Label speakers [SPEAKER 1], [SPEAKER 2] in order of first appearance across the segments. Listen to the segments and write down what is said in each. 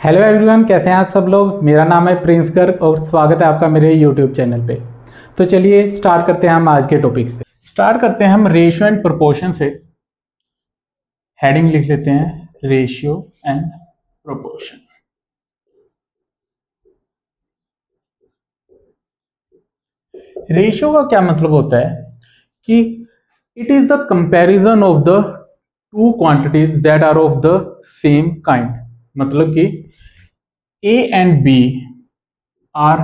[SPEAKER 1] Hello everyone, कैसे हैं आप सब लोग। मेरा नाम है प्रिंस गर्ग और स्वागत है आपका मेरे यूट्यूब चैनल पे। तो चलिए स्टार्ट करते हैं हम आज के टॉपिक से। स्टार्ट करते हैं हम रेशियो एंड प्रोपोर्शन से। हेडिंग लिख लेते हैं रेशियो एंड प्रोपोर्शन। रेशियो का क्या मतलब होता है कि it is the comparison of the two quantities that are of the same kind. मतलब कि A and B are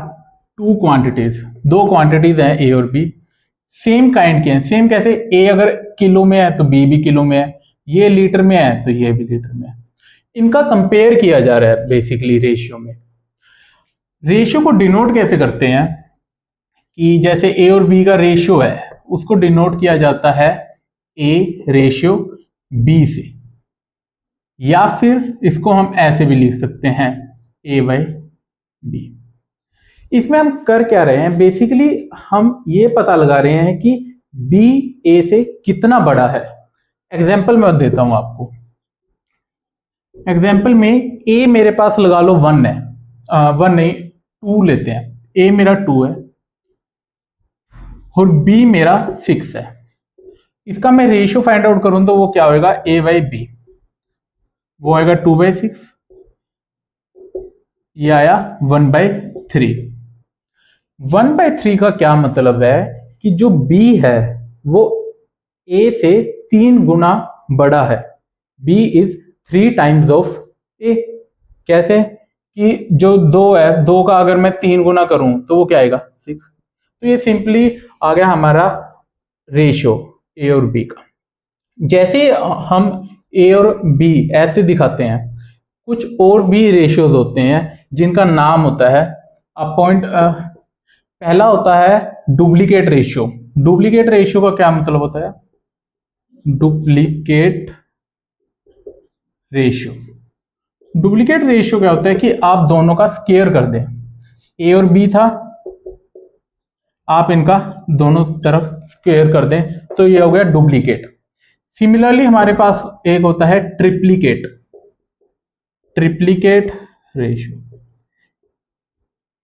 [SPEAKER 1] two quantities, दो क्वांटिटीज हैं ए और बी, सेम काइंड के हैं। सेम कैसे? ए अगर किलो में है तो बी भी किलो में है, ये लीटर में है तो ये भी लीटर में है। इनका कंपेयर किया जा रहा है बेसिकली रेशियो में। रेशियो को डिनोट कैसे करते हैं कि जैसे ए और बी का रेशियो है, उसको डिनोट किया जाता है ए रेशियो बी से, या फिर इसको हम ऐसे भी लिख सकते हैं ए बाई बी। इसमें हम कर क्या रहे हैं? बेसिकली हम ये पता लगा रहे हैं कि B A से कितना बड़ा है। एग्जाम्पल मैं देता हूं आपको। एग्जाम्पल में A मेरे पास लगा लो 1 है, 1 नहीं 2 लेते हैं। A मेरा 2 है और B मेरा 6 है। इसका मैं रेशियो फाइंड आउट करूं तो वो क्या होगा? A बाई बी, वो आएगा 2/6, ये आया 1/3। 1/3 का क्या मतलब है कि जो B है वो A से 3 गुना बड़ा है। B is 3 times of A। कैसे? कि जो 2 है, 2 का अगर मैं 3 गुना करूं तो वो क्या आएगा? 6। तो ये सिंपली आ गया हमारा रेशियो A और B का। जैसे हम A और B ऐसे दिखाते हैं, कुछ और भी रेशियोज होते हैं जिनका नाम होता है अपॉइंट। पहला होता है डुप्लीकेट रेशियो। डुप्लीकेट रेशियो का क्या मतलब होता है? डुप्लीकेट रेशियो, डुप्लीकेट रेशियो क्या होता है कि आप दोनों का स्क्वायर कर दें। ए और बी था, आप इनका दोनों तरफ स्क्वायर कर दें तो ये हो गया डुप्लीकेट। सिमिलरली हमारे पास एक होता है ट्रिप्लीकेट, ट्रिप्लीकेट रेशियो।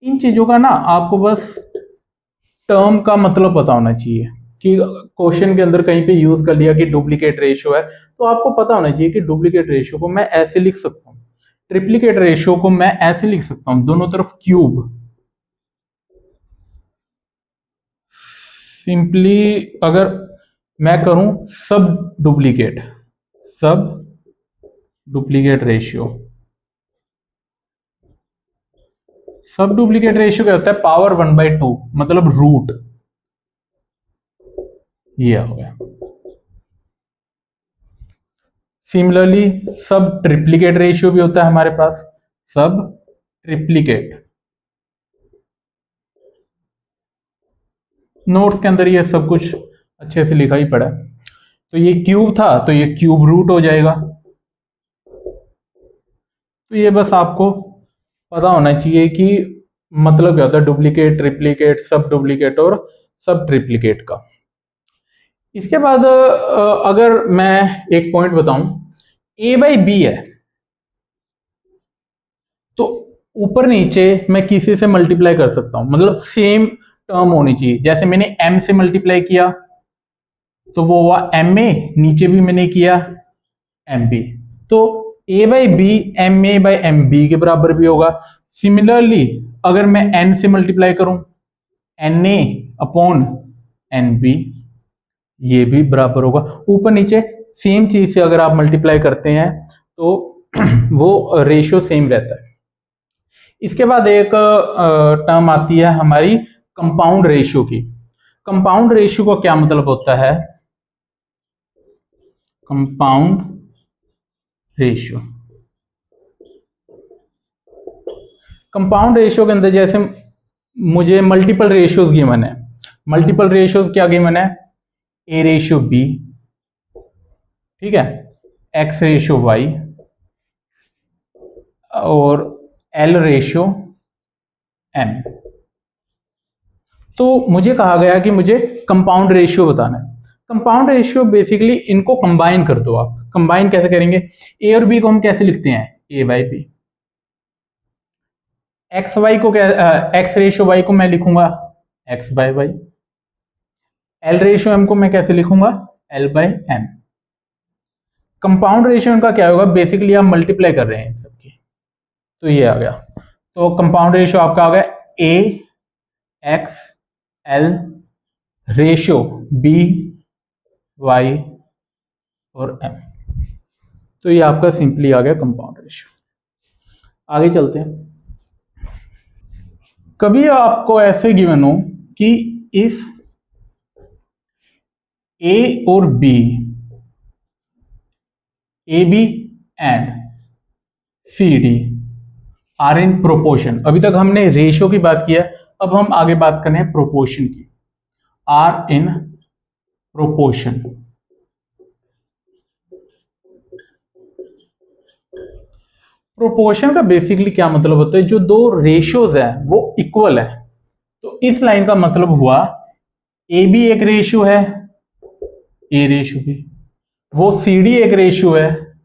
[SPEAKER 1] इन चीजों का ना आपको बस टर्म का मतलब पता होना चाहिए कि क्वेश्चन के अंदर कहीं पे यूज कर लिया कि डुप्लीकेट रेशियो है, तो आपको पता होना चाहिए कि डुप्लीकेट रेशियो को मैं ऐसे लिख सकता हूँ, ट्रिप्लीकेट रेशियो को मैं ऐसे लिख सकता हूँ, दोनों तरफ क्यूब। सिंपली अगर मैं करूं सब डुप्लीकेट, सब डुप्लीकेट रेशियो, सब डुप्लीकेट रेशियो क्या होता है? पावर 1/2, मतलब रूट, ये हो गया। सिमिलरली सब ट्रिप्लीकेट रेशियो भी होता है हमारे पास, सब ट्रिप्लीकेट। नोट्स के अंदर ये सब कुछ अच्छे से लिखा ही पड़ा है। तो ये क्यूब था तो ये क्यूब रूट हो जाएगा। तो ये बस आपको पता होना चाहिए कि मतलब क्या होता है डुप्लीकेट, ट्रिप्लीकेट, सब डुप्लीकेट और सब ट्रिप्लीकेट का। इसके बाद अगर मैं एक पॉइंट बताऊं, ए बाई बी है तो ऊपर नीचे मैं किसी से मल्टीप्लाई कर सकता हूं, मतलब सेम टर्म होनी चाहिए। जैसे मैंने m से मल्टीप्लाई किया तो वो हुआ एम ए, नीचे भी मैंने किया एम बी, तो A by B M A by M B के बराबर भी होगा। सिमिलरली अगर मैं n से मल्टीप्लाई करूं, N A upon N B, ये भी बराबर होगा। ऊपर नीचे सेम चीज से अगर आप मल्टीप्लाई करते हैं तो वो रेशियो सेम रहता है। इसके बाद एक टर्म आती है हमारी कंपाउंड रेशियो की। कंपाउंड रेशियो का क्या मतलब होता है? कंपाउंड रेशियो, कंपाउंड रेशियो के अंदर जैसे मुझे मल्टीपल रेशियोज गिवन है। मल्टीपल रेशियोज क्या गिवन है? ए रेशियो बी, ठीक है, एक्स रेशियो वाई और एल रेशियो एम। तो मुझे कहा गया कि मुझे कंपाउंड रेशियो बताना है। कंपाउंड रेशियो बेसिकली इनको कंबाइन कर दो। आप कंबाइन कैसे करेंगे? ए और बी को हम कैसे लिखते हैं? A by B. X Y को क्या, एक्स रेशियो वाई को मैं लिखूंगा X by Y, L ratio M को मैं कैसे लिखूंगा L by M. Compound ratio इनका क्या होगा, बेसिकली आप मल्टीप्लाई कर रहे हैं इन सबकी, तो ये आ गया। तो कंपाउंड रेशियो आपका आ गया A X L ratio B Y और एम। तो ये आपका सिंपली आ गया कंपाउंड रेशियो। आगे चलते हैं। कभी आपको ऐसे गिवन हो कि इफ ए और B, A B and C D are in proportion, अभी तक हमने रेशियो की बात किया, अब हम आगे बात करने हैं प्रोपोर्शन की। आर इन प्रोपोर्शन, प्रोपोर्शन का बेसिकली क्या मतलब होता है, जो दो रेशियोज है वो इक्वल है। तो इस लाइन का मतलब हुआ ए बी एक रेशियो है, ए रेशियो बी, वो सी डी एक रेशियो है,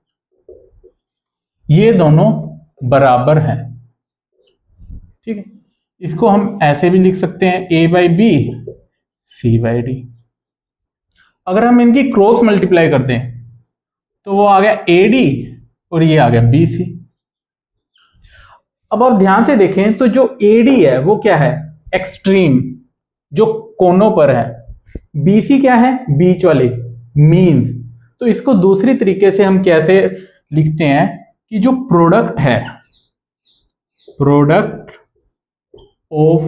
[SPEAKER 1] ये दोनों बराबर हैं। ठीक है, इसको हम ऐसे भी लिख सकते हैं A by B C by D. अगर हम इनकी क्रॉस मल्टीप्लाई करते हैं तो वो आ गया ए डी और ये आ गया बी सी। अब आप ध्यान से देखें तो जो ए डी है वो क्या है, एक्सट्रीम, जो कोनों पर है। बीसी क्या है, बीच वाले, मीन्स। तो इसको दूसरी तरीके से हम कैसे लिखते हैं कि जो प्रोडक्ट है, प्रोडक्ट ऑफ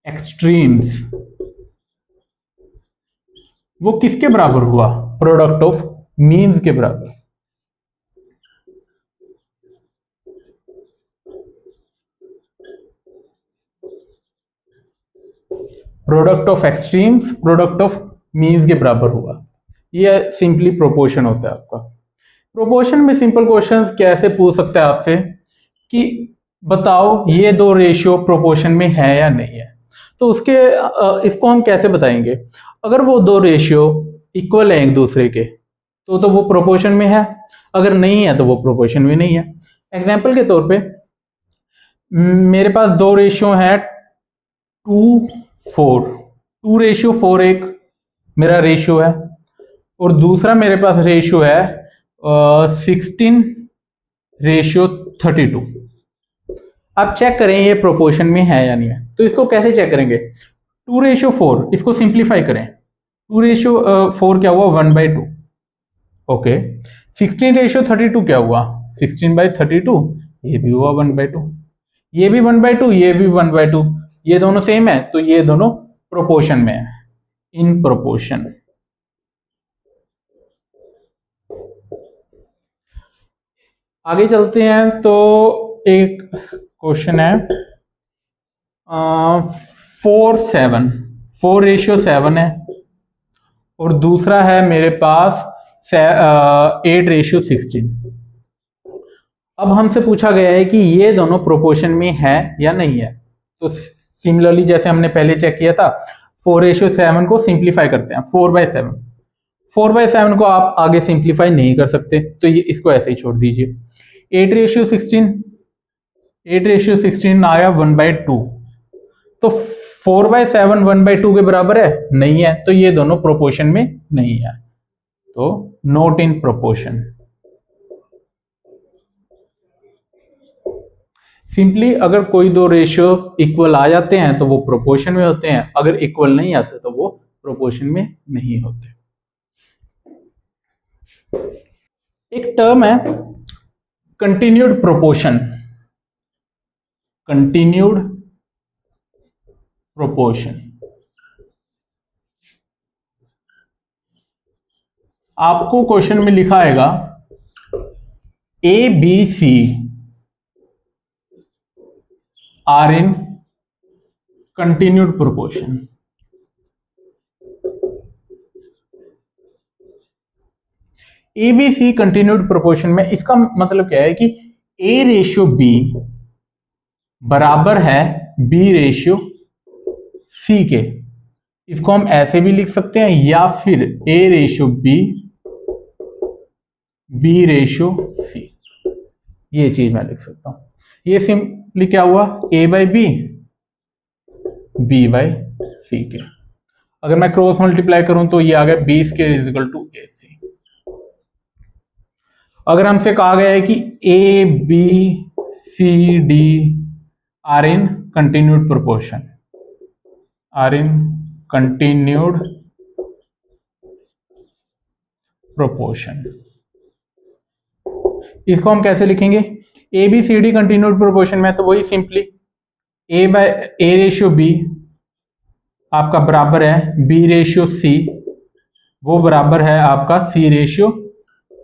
[SPEAKER 1] एक्सट्रीम्स, वो किसके बराबर हुआ, प्रोडक्ट ऑफ मीन्स के बराबर। Product of extremes product of means के बराबर हुआ। ये सिंपली प्रोपोर्शन होता है आपका। प्रोपोर्शन में सिंपल क्वेश्चन कैसे पूछ सकता है आपसे कि बताओ ये दो रेशियो प्रोपोर्शन में है या नहीं है। तो उसके इसको हम कैसे बताएंगे, अगर वो दो रेशियो इक्वल है एक दूसरे के तो वो प्रोपोर्शन में है, अगर नहीं है तो वो प्रोपोर्शन में नहीं है। एग्जाम्पल के तौर पे मेरे पास दो रेशियो हैं 2:4, 2:4 एक मेरा रेशियो है और दूसरा मेरे पास रेशियो है 16:32। आप चेक करें ये प्रोपोर्शन में है या नहीं है। तो इसको कैसे चेक करेंगे, 2:4 इसको सिंप्लीफाई करें, 2:4 क्या हुआ 1/2। ओके, 16:32 क्या हुआ 16/32, ये भी हुआ 1/2, ये भी 1/2, ये भी 1/2, ये दोनों सेम है तो ये दोनों प्रोपोर्शन में है, इन प्रोपोर्शन। आगे चलते हैं तो एक क्वेश्चन है 4:7, 4:7 है और दूसरा है मेरे पास 8:16। अब हमसे पूछा गया है कि ये दोनों प्रोपोर्शन में है या नहीं है। तो सिमिलरली जैसे हमने पहले चेक किया था, 4:7 को सिंप्लीफाई करते हैं 4/7। 4/7 को आप आगे सिंप्लीफाई नहीं कर सकते तो ये इसको ऐसे ही छोड़ दीजिए। 8:16, 8:16 आया 1/2। तो 4/7 1/2 के बराबर है, नहीं है, तो ये दोनों प्रोपोर्शन में नहीं है, तो नॉट इन प्रोपोर्शन। सिंपली अगर कोई दो रेशियो इक्वल आ जाते हैं तो वो प्रोपोर्शन में होते हैं, अगर इक्वल नहीं आते तो वो प्रोपोर्शन में नहीं होते। एक टर्म है कंटिन्यूड प्रोपोर्शन, कंटिन्यूड प्रोपोर्शन। आपको क्वेश्चन में लिखा आएगा A B C are in continued proportion. A B C continued proportion में इसका मतलब क्या है कि A:B बराबर है B:C के। इसको हम ऐसे भी लिख सकते हैं या फिर A:B B:C, ये चीज मैं लिख सकता हूं। ये सिंपली क्या हुआ, ए बाई बी बाई सी के। अगर मैं क्रॉस मल्टीप्लाई करूं तो ये आ गया B square is equal to A C. अगर हमसे कहा गया है कि A B C D are in continued proportion, are in continued proportion, इसको हम कैसे लिखेंगे, A B C D continued proportion में तो वही simply A by A ratio B आपका बराबर है बी रेशियो सी, वो बराबर है आपका सी रेशियो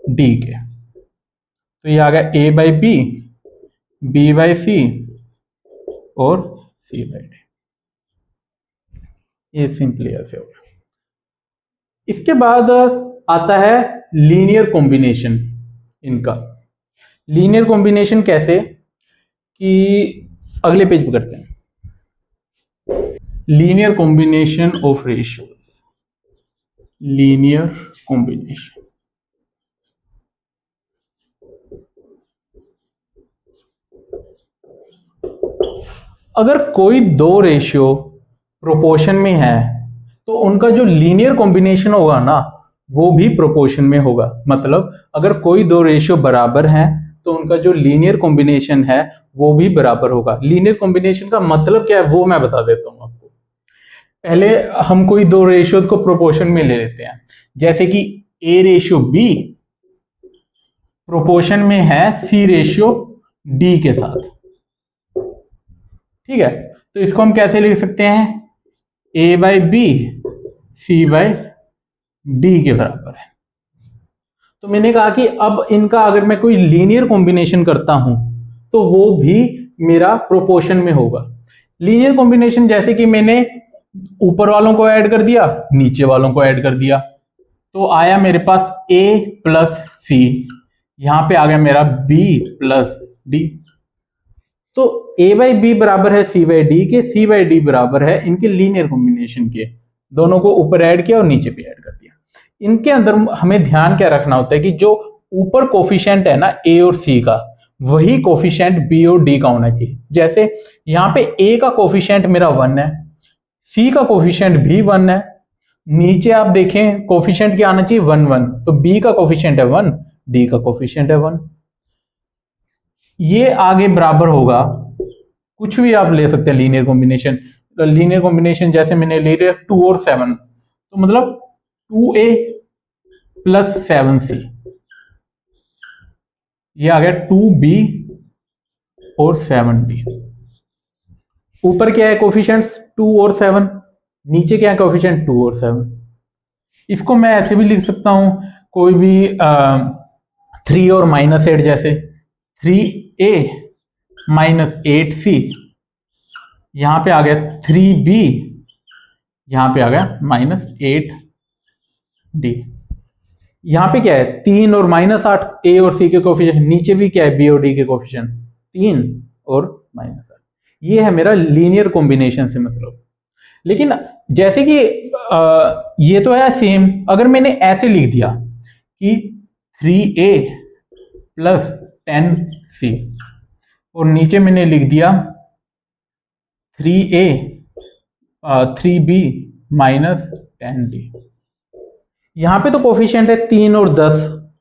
[SPEAKER 1] डी के। तो ये आ गया ए बाई बी बाई सी और सी बाई डी। ये सिंपली ऐसे होगा। इसके बाद आता है लीनियर कॉम्बिनेशन। इनका लीनियर कॉम्बिनेशन कैसे कि अगले पेज पे करते हैं। Linear combination of ratios, linear combination. अगर कोई दो रेशियो प्रोपोर्शन में है तो उनका जो लीनियर कॉम्बिनेशन होगा ना वो भी प्रोपोर्शन में होगा। मतलब अगर कोई दो रेशियो बराबर हैं तो उनका जो लीनियर कॉम्बिनेशन है वो भी बराबर होगा। लीनियर कॉम्बिनेशन का मतलब क्या है वो मैं बता देता हूं आपको। पहले हम कोई दो रेशियोज को प्रोपोर्शन में ले लेते हैं, जैसे कि ए रेशियो बी प्रोपोर्शन में है सी रेशियो डी के साथ। ठीक है, तो इसको हम कैसे लिख सकते हैं, A by B C by D के बराबर है। तो मैंने कहा कि अब इनका अगर मैं कोई लीनियर कॉम्बिनेशन करता हूं तो वो भी मेरा प्रोपोर्शन में होगा। लीनियर कॉम्बिनेशन जैसे कि मैंने ऊपर वालों को ऐड कर दिया, नीचे वालों को ऐड कर दिया, तो आया मेरे पास a प्लस सी, यहां पे आ गया मेरा b प्लस डी। तो a बाई बी बराबर है c बाई डी के, c बाई डी बराबर है इनके लीनियर कॉम्बिनेशन के। दोनों को ऊपर ऐड किया और नीचे भी ऐड कर दिया। इनके अंदर हमें ध्यान क्या रखना होता है कि जो ऊपर कोफिशिएंट है ना a और c का, वही कोफिशिएंट b और d का होना चाहिए। जैसे यहाँ पे a का कोफिशिएंट मेरा 1 है, c का कोफिशिएंट भी 1 है, नीचे आप देखें कोफिशिएंट क्या आना चाहिए 1 1, तो b का कोफिशिएंट है 1, d का कोफिशिएंट है 1। ये आगे बराबर होगा, कुछ भी आप ले सकते हैं लीनियर कॉम्बिनेशन। लीनियर कॉम्बिनेशन जैसे मैंने ले लिया 2 और 7, तो मतलब 2a प्लस 7c, ये आ गया 2b और 7b। ऊपर क्या है कोफिशिएंट्स 2 और 7, नीचे क्या है कोफिशिएंट 2 और 7। इसको मैं ऐसे भी लिख सकता हूं, कोई भी 3 और -8 जैसे 3a माइनस 8c, यहां पे आ गया 3b, यहां पे आ गया -8d। यहां पे क्या है 3 और -8 a और c के कोफिशिएंट, नीचे भी क्या है b और d के कोफिशिएंट 3 और -8। ये है मेरा लीनियर कॉम्बिनेशन से मतलब। लेकिन जैसे कि ये तो है सेम, अगर मैंने ऐसे लिख दिया कि 3a प्लस 10c और नीचे मैंने लिख दिया 3b माइनस 10d, यहां पे तो कोफिशिएंट है 3 और 10,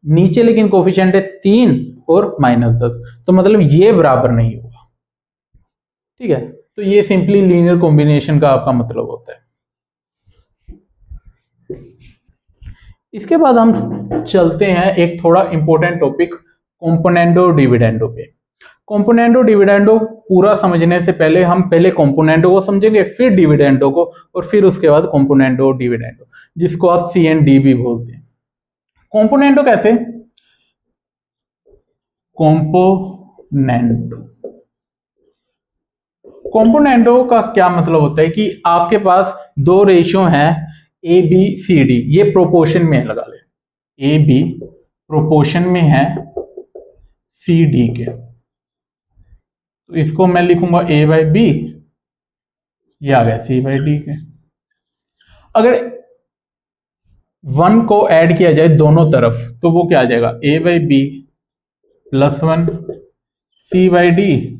[SPEAKER 1] नीचे लेकिन कोफिशिएंट है 3 और -10, तो मतलब ये बराबर नहीं होगा। ठीक है, तो ये सिंपली लीनियर कॉम्बिनेशन का आपका मतलब होता है। इसके बाद हम चलते हैं एक थोड़ा इंपॉर्टेंट टॉपिक कॉम्पोनेंडो डिविडेंडो पे। कॉम्पोनेंडो डिविडेंडो पूरा समझने से पहले हम पहले कॉम्पोनेंडो को समझेंगे, फिर डिविडेंडो को, और फिर उसके बाद कॉम्पोनेंडो डिविडेंडो, जिसको आप सी एंड डी भी बोलते हैं। कॉम्पोनेंडो कैसे, कॉम्पोनेंडो का क्या मतलब होता है कि आपके पास दो रेशियो हैं ए बी सी डी, ये प्रोपोर्शन में है, लगा ले ए बी प्रोपोर्शन में है सी डी के, तो इसको मैं लिखूंगा ए बाई बी, ये आ गया सी बाई डी के। अगर 1 को ऐड किया जाए दोनों तरफ तो वो क्या आ जाएगा A by B plus 1 C by D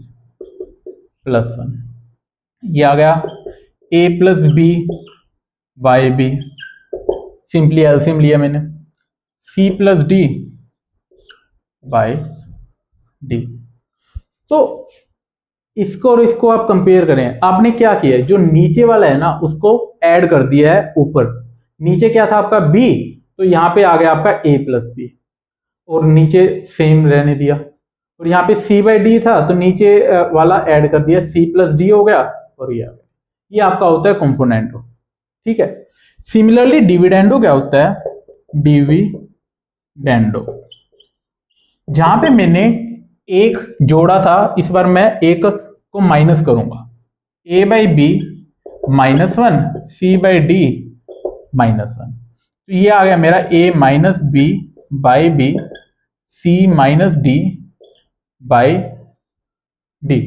[SPEAKER 1] +1, ये आ गया a plus B by B, simply LCM लिया मैंने, c plus D by D. तो इसको और इसको आप कंपेयर करें, आपने क्या किया है, जो नीचे वाला है ना उसको ऐड कर दिया है ऊपर। नीचे क्या था आपका b, तो यहाँ पे आ गया आपका a प्लस बी, और नीचे सेम रहने दिया। और यहाँ पे c बाई डी था तो नीचे वाला ऐड कर दिया, c प्लस डी हो गया और ये आ गया। ये आपका होता है कंपोनेंडो, ठीक है। सिमिलरली डिविडेंडो क्या होता है, डिविडेंडो, जहां पे मैंने एक जोड़ा था, इस बार मैं एक को माइनस करूंगा, a by B -1, c by D -1, तो ये आ गया मेरा a minus B by B, c minus D by D.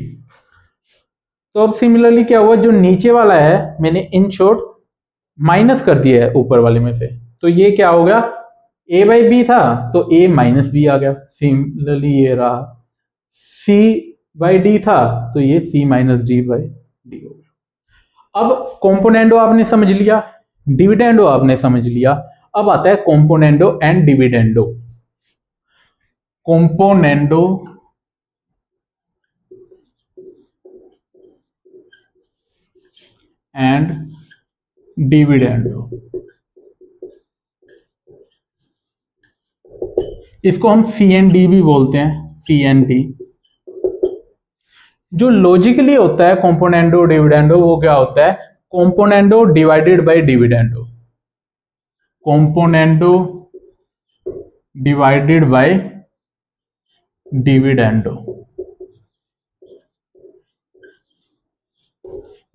[SPEAKER 1] तो अब सिमिलरली क्या हुआ, जो नीचे वाला है मैंने इन शॉर्ट माइनस कर दिया है ऊपर वाले में से, तो ये क्या हो गया, a बाई बी था तो a माइनस बी आ गया, सिमिलरली ये रहा, c बाई डी था तो ये c minus D by D हो गया। अब कॉम्पोनेंडो आपने समझ लिया, डिविडेंडो आपने समझ लिया, अब आता है componendo and dividendo. Componendo and dividendo, इसको हम CND भी बोलते हैं, CND। जो लॉजिकली होता है कॉम्पोनेंडो डिविडेंडो, वो क्या होता है, componendo divided by dividendo, componendo divided by dividendo.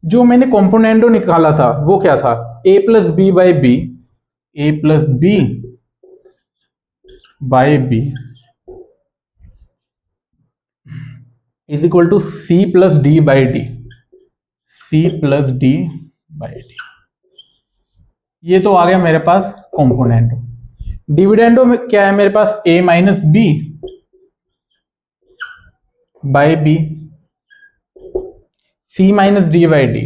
[SPEAKER 1] जो मैंने कॉम्पोनेंडो निकाला था वो क्या था, a plus B by B, a plus B by B is equal to c plus D by D, c plus D by D. ये तो आ गया मेरे पास कॉम्पोनेंडो। डिविडेंडो में क्या है मेरे पास, a minus B by B, c minus D by D.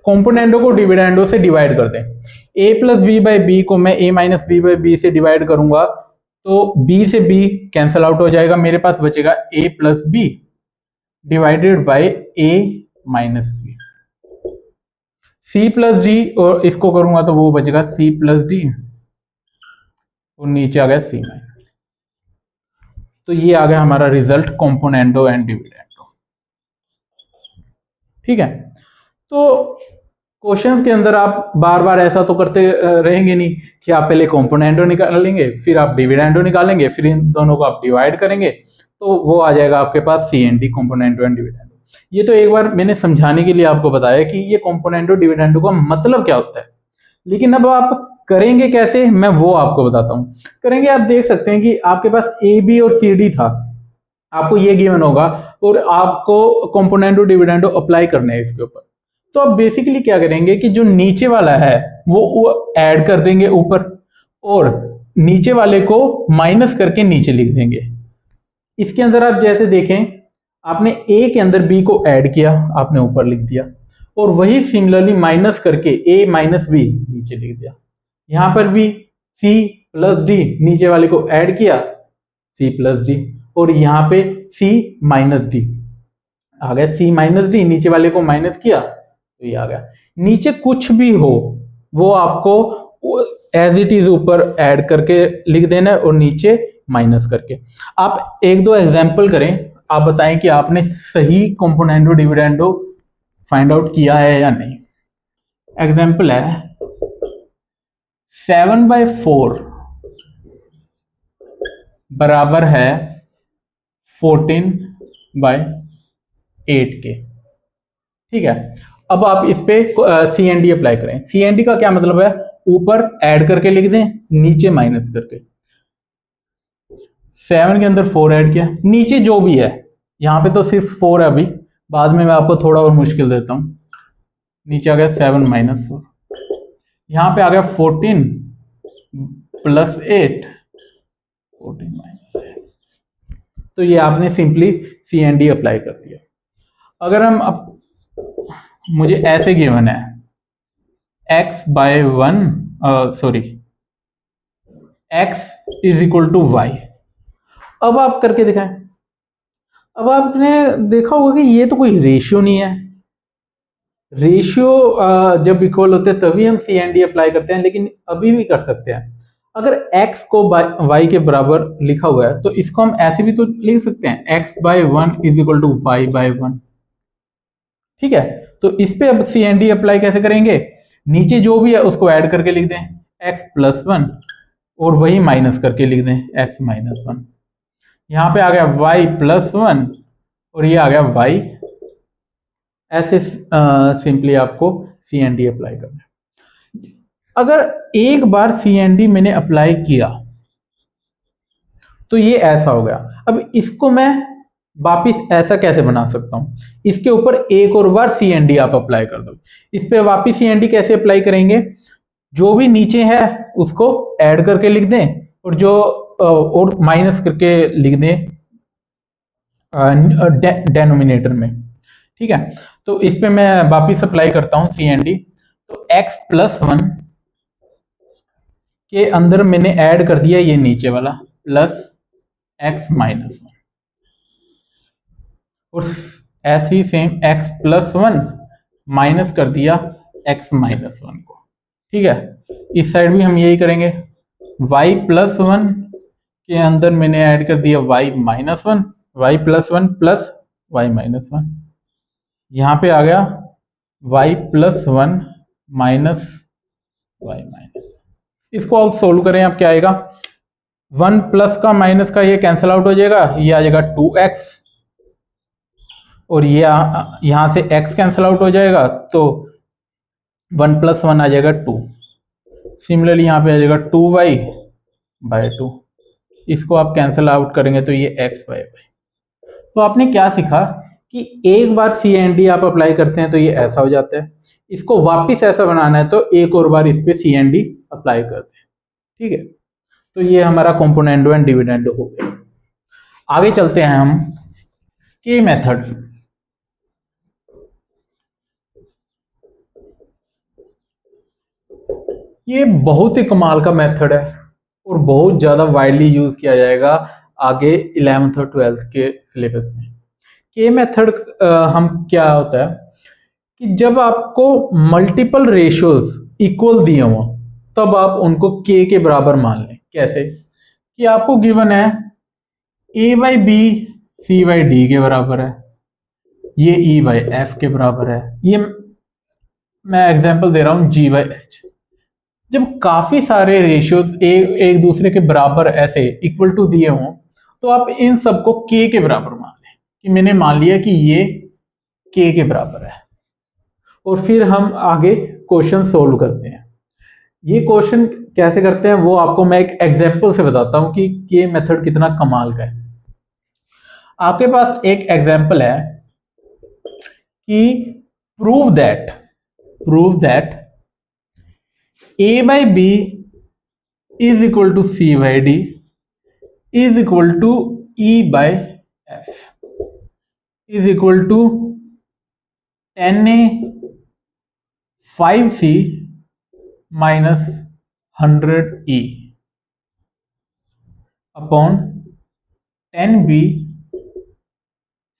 [SPEAKER 1] Componendo को डिविडेंडो से डिवाइड कर दें, a plus B by B को मैं a minus B by B से डिवाइड करूंगा तो b से b कैंसल आउट हो जाएगा, मेरे पास बचेगा a plus B divided by a minus B, c plus D, और इसको करूंगा तो वो बचेगा c प्लस डी, और नीचे आ गया c माइनस। तो ये आ गया हमारा रिजल्ट कॉम्पोनेंडो एंड डिविडेंडो, ठीक है। तो क्वेश्चंस के अंदर आप बार बार ऐसा तो करते रहेंगे नहीं कि आप पहले कॉम्पोनेंडो निकालेंगे फिर आप डिविडेंडो निकालेंगे फिर इन दोनों को आप डिवाइड करेंगे, तो वो आ जाएगा आपके पास CND, कॉम्पोनेंडो एंड डिविडेंडो। ये तो एक बार मैंने समझाने के लिए आपको बताया कि ये कॉम्पोनेंडो डिविडेंडो का मतलब क्या होता है, लेकिन अब आप करेंगे कैसे मैं वो आपको बताता हूँ। करेंगे, आप देख सकते हैं कि आपके पास AB और CD था, आपको ये गिवन होगा और आपको कॉम्पोनेंडो डिविडेंडो अप्लाई करने हैं इसके ऊपर। तो आप बेसिकली क्या करेंगे कि जो नीचे वाला है वो ऐड कर देंगे ऊपर, और नीचे वाले को माइनस करके नीचे लिख देंगे। इसके अंदर आप जैसे देखें, आपने a के अंदर b को ऐड किया, आपने ऊपर लिख दिया, और वही सिमिलरली माइनस करके a माइनस बी नीचे लिख दिया। यहां पर भी c प्लस डी, नीचे वाले को ऐड किया c प्लस डी, और यहाँ पे c माइनस डी आ गया, c माइनस डी, नीचे वाले को माइनस किया तो ये आ गया। नीचे कुछ भी हो वो आपको एज इट इज ऊपर ऐड करके लिख देना है और नीचे माइनस करके। आप एक दो एग्जांपल करें, आप बताएं कि आपने सही कॉम्पोनेंडो डिविडेंडो फाइंड आउट किया है या नहीं। एग्जांपल है 7/4 बराबर है 14/8 के, ठीक है। अब आप इस पे CND अप्लाई करें। CND का क्या मतलब है, ऊपर ऐड करके लिख दें, नीचे माइनस करके। 7 के अंदर 4 ऐड किया, नीचे जो भी है, यहाँ पे तो सिर्फ 4 है अभी, बाद में मैं आपको थोड़ा और मुश्किल देता हूँ। नीचे आ गया 7 माइनस 4, यहाँ पे आ गया 14 प्लस 8, 14 माइनस 8। तो ये आपने simply C and D apply कर दिया। अगर हम मुझे ऐसे गिवन है x by one, sorry x is equal to Y. अब आप करके दिखाएं। अब आपने देखा होगा कि ये तो कोई रेशियो नहीं है। रेशियो जब इक्वल होते हैं तभी हम सी एंड डी अप्लाई करते हैं, लेकिन अभी भी कर सकते हैं। अगर x को y के बराबर लिखा हुआ है तो इसको हम ऐसे भी तो लिख सकते हैं, x by one is equal to Y by one. ठीक है, तो इस पे अब सी एंड डी अप्लाई कैसे करेंगे? नीचे जो भी है उसको ऐड करके लिख दें x प्लस वन, और वही माइनस करके लिख दें x माइनस वन। यहाँ पे आ गया y प्लस वन और ये आ गया y। ऐसे सिंपली आपको सी एंड डी अप्लाई करना है। अगर एक बार सी एंड डी मैंने अप्लाई किया तो ये ऐसा हो गया। अब इसको मैं वापिस ऐसा कैसे बना सकता हूं? इसके ऊपर एक और बार सी एंड डी आप अप्लाई कर दो। इस पे वापिस सी एंड डी कैसे अप्लाई करेंगे? जो भी नीचे है उसको ऐड करके लिख दें और जो और माइनस करके लिख दें डेनोमिनेटर में। ठीक है, तो इस पे मैं वापिस अप्लाई करता हूं सी एंड डी। तो x प्लस वन के अंदर मैंने ऐड कर दिया ये नीचे वाला प्लस x माइनस वन, और ऐसे ही same x plus one minus कर दिया x माइनस वन को। ठीक है, इस साइड भी हम यही करेंगे। y प्लस वन के अंदर मैंने ऐड कर दिया y minus one, y plus one plus y minus one. यहाँ पे आ गया y plus one minus y minus. इसको आप सोल्व करें, अब क्या आएगा? वन प्लस का माइनस का ये कैंसिल आउट हो जाएगा, ये आ जाएगा 2x, और ये यहाँ से x कैंसिल आउट हो जाएगा तो वन प्लस वन आ जाएगा 2। सिमिलरली यहाँ पे आ जाएगा 2y बाय 2। इसको आप कैंसिल आउट करेंगे तो ये x बाय वाई। तो आपने क्या सीखा कि एक बार सी एंड डी आप अप्लाई करते हैं तो ये ऐसा हो जाता है। इसको वापस ऐसा बनाना है तो एक और बार इस पे सी एंड डी अप्लाई करते हैं। ठीक है, तो ये हमारा कंपोनेंडो एंड डिविडेंडो हो गया। आगे चलते हैं हम के मेथड। ये बहुत ही कमाल का मेथड है और बहुत ज्यादा वाइडली यूज किया जाएगा आगे 11th और 12th के सिलेबस में। के मेथड हम क्या होता है कि जब आपको मल्टीपल रेशियोज इक्वल दिए हों तब आप उनको के बराबर मान लें। कैसे? कि आपको गिवन है a by B C by D के बराबर है, ये e बाई एफ के बराबर है, ये मैं एग्जांपल दे रहा हूं g बाई एच। जब काफी सारे रेशियोज एक दूसरे के बराबर ऐसे इक्वल टू दिए हों तो आप इन सबको के बराबर मान लें कि मैंने मान लिया कि ये के बराबर है, और फिर हम आगे क्वेश्चन सोल्व करते हैं। ये क्वेश्चन कैसे करते हैं वो आपको मैं एक एग्जांपल से बताता हूं कि ये मेथड कितना कमाल का है। आपके पास एक एग्जांपल है कि prove that a by B is equal to C by D is equal to e by F is equal to 10a 5c minus 100e upon 10b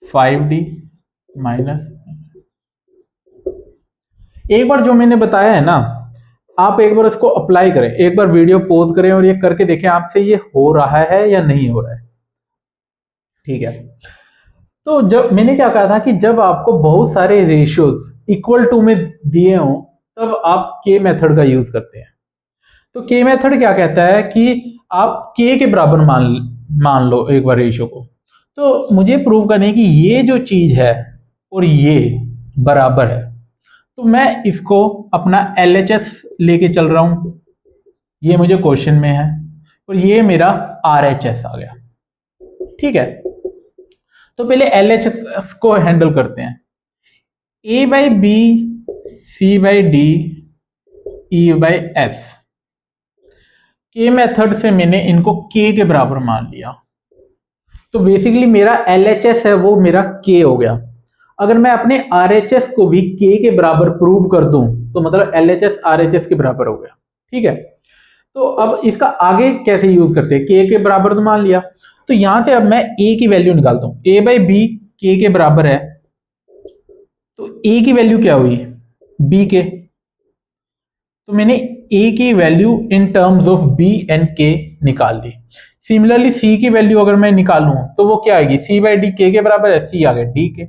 [SPEAKER 1] 5d minus. एक बार जो मैंने बताया है ना, आप एक बार इसको अप्लाई करें, एक बार वीडियो पॉज करें और ये करके देखें आपसे ये हो रहा है या नहीं हो रहा है। ठीक है, तो जब मैंने क्या कहा था कि जब आपको बहुत सारे रेशियोज इक्वल टू में दिए हों तब आप के मेथड का यूज करते हैं। तो के मेथड क्या कहता है कि आप के बराबर मान लो एक बार रेशियो को। तो मुझे प्रूव करना है कि ये जो चीज है और ये बराबर है, तो मैं इसको अपना LHS लेके चल रहा हूं। ये मुझे क्वेश्चन में है और ये मेरा RHS आ गया। ठीक है, तो पहले LHS को हैंडल करते हैं। a by B C by D E by F. K method से मैंने इनको के बराबर मान लिया, तो बेसिकली मेरा LHS है वो मेरा K हो गया। अगर मैं अपने RHS को भी K के बराबर प्रूव कर दूं तो मतलब LHS RHS के बराबर हो गया। ठीक है, तो अब इसका आगे कैसे यूज करते हैं, K के बराबर तो मान लिया, तो यहां से अब मैं A की वैल्यू निकालता हूं। A/B K के बराबर है, तो A की वैल्यू क्या हुई, B के, तो मैंने A की value in terms of B and K निकाल ली। सिमिलरली C की वैल्यू अगर मैं निकालूं तो वो क्या आएगी, C/D K के बराबर है, C आ गया D के।